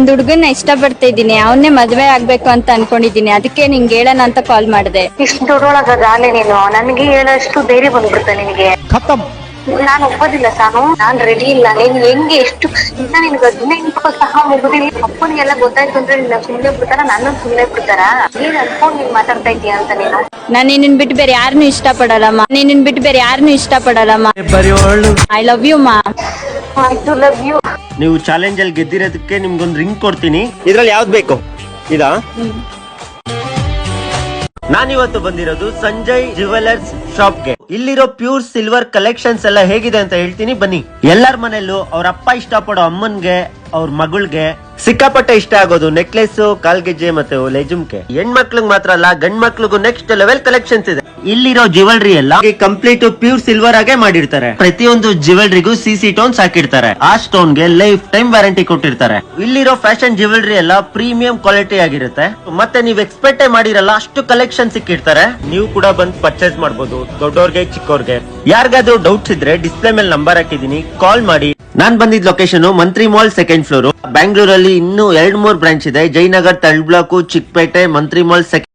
ಒಂದ್ ಹುಡುಗನ್ನ ಇಷ್ಟ ಪಡ್ತಾ ಇದ್ದೀನಿ, ಅವನ್ನೇ ಮದ್ವೆ ಆಗ್ಬೇಕು ಅಂತ ಅನ್ಕೊಂಡಿದೀನಿ. ಅದಕ್ಕೆ ನಿಂಗೆ ಹೇಳೋಣ ಅಂತ ಕಾಲ್ ಮಾಡಿದೆ. ಇಷ್ಟು ದೊಡ್ಡೊಳಗಾಲೆ ನೀನು ನನಗೆ ಹೇಳೋಷ್ಟು ಧೈರ್ಯ ಬಂದ್ಬಿಡುತ್ತೆ ನಿನಗೆ. ಖತಮ್. ನಾನು ಒಪ್ಪೋದಿಲ್ಲ ಸಾನು, ನಾನ್ ರೆಡಿ ಇಲ್ಲ. ನೀನ್ ಹೆಂಗೆ ಎಷ್ಟು ಇನ್ನ ನಿನ್ಗೆ 18 ಸಹ ಮುಗುದಿಲ್ಲ. ಅಪ್ಪನಿಗೆಲ್ಲ ಗೊತ್ತಾಯ್ತು ಅಂದ್ರೆ ನಿನ್ನ ಸುಮ್ನೆ ಬಿಡ್ತಾರ, ನನ್ನ ಸುಮ್ನೆ ಬಿಡ್ತಾರ? ನೀನ್ ಅನ್ಕೊಂಡ್ ನೀನ್ ಮಾತಾಡ್ತಾ ಇದೀಯ ಅಂತ ನೀನು. ನಾನು ನಿನ್ನನ್ ಬಿಟ್ಟು ಬೇರೆ ಯಾರನ್ನೂ ಇಷ್ಟ ಪಡಲ್ಲಮ್ಮ. ನಿನ್ನನ್ ಬಿಟ್ಟು ಬೇರೆ ಯಾರನ್ನೂ ಇಷ್ಟ ಪಡಲ್ಲಮ್ಮ. ಐ ಲವ್ ಯು ಮಾ. I too love you. ನೀವು ಚಾಲೆಂಜ್ ಅಲ್ಲಿ ಗೆದ್ದಿರೋದಕ್ಕೆ ನಿಮ್ಗೊಂದು ರಿಂಗ್ ಕೊಡ್ತೀನಿ. ಇದ್ರಲ್ಲಿ ಯಾವ್ದು ಬೇಕು? ಇದಾ? ನಾನಿವತ್ತು ಬಂದಿರೋದು ಸಂಜಯ್ ಜ್ಯುವೆಲರ್ಸ್ ಶಾಪ್ಗೆ. ಇಲ್ಲಿರೋ ಪ್ಯೂರ್ ಸಿಲ್ವರ್ ಕಲೆಕ್ಷನ್ಸ್ ಎಲ್ಲ ಹೇಗಿದೆ ಅಂತ ಹೇಳ್ತೀನಿ, ಬನ್ನಿ. ಎಲ್ಲರ ಮನೆಯಲ್ಲೂ ಅವ್ರ ಅಪ್ಪ ಇಷ್ಟ ಪಡೋ ಅಮ್ಮನ್ಗೆ, ಅವ್ರ ಮಗಳ್ಗೆ ಸಿಕ್ಕಾಪಟ್ಟೆ ಇಷ್ಟ ಆಗೋದು ನೆಕ್ಲೆಸ್, ಕಾಲ್ಗೆಜ್ಜೆ ಮತ್ತೆ ಲೆಜುಮ್ಕೆ. ಹೆಣ್ಮಕ್ಳಿಗೆ ಮಾತ್ರ ಅಲ್ಲ, ಗಂಡ್ ಮಕ್ಳಿಗೂ ನೆಕ್ಸ್ಟ್ ಲೆವೆಲ್ ಕಲೆಕ್ಷನ್ಸ್ ಇದೆ. ಇಲ್ಲಿರೋ ಜ್ಯುವೆಲ್ರಿ ಎಲ್ಲ ಕಂಪ್ಲೀಟ್ ಪ್ಯೂರ್ ಸಿಲ್ವರ್ ಆಗೇ ಮಾಡಿರ್ತಾರೆ. ಪ್ರತಿಯೊಂದು ಜ್ಯುವೆಲ್ರಿಗೂ ಸಿಸಿ ಟೋನ್ಸ್ ಹಾಕಿರ್ತಾರೆ. ಆ ಸ್ಟೋನ್ ಗೆ ಲೈಫ್ ಟೈಮ್ ವ್ಯಾರಂಟಿ ಕೊಟ್ಟಿರ್ತಾರೆ. ಇಲ್ಲಿರೋ ಫ್ಯಾಷನ್ ಜ್ಯುವೆಲ್ರಿ ಎಲ್ಲ ಪ್ರೀಮಿಯಂ ಕ್ವಾಲಿಟಿ ಆಗಿರುತ್ತೆ. ಮತ್ತೆ ನೀವು ಎಕ್ಸ್ಪೆಕ್ಟೇ ಮಾಡಿರಲ್ಲ ಅಷ್ಟು ಕಲೆಕ್ಷನ್ ಸಿಕ್ಕಿರ್ತಾರೆ. ನೀವು ಕೂಡ ಬಂದು ಪರ್ಚೇಸ್ ಮಾಡಬಹುದು, ದೊಡ್ಡವ್ರಿಗೆ ಚಿಕ್ಕವ್ರಿಗೆ. ಯಾರಿಗಾದ್ರೂ ಡೌಟ್ಸ್ ಇದ್ರೆ ಡಿಸ್ಪ್ಲೇ ಮೇಲೆ ನಂಬರ್ ಹಾಕಿದೀನಿ, ಕಾಲ್ ಮಾಡಿ. ನಾನ್ ಬಂದಿದ್ ಲೊಕೇಶನ್ ಮಂತ್ರಿ ಮಾಲ್ 2nd ಫ್ಲೋರ್. ಬ್ಯಾಂಗ್ಳೂರಲ್ಲಿ ಇನ್ನೂ 2-3 ಬ್ರಾಂಚ್ ಇದೆ. ಜಯನಗರ್, ತಳ್ ಬ್ಲಾಕ್, ಚಿಕ್ಕಪೇಟೆ, ಮಂತ್ರಿ ಮಾಲ್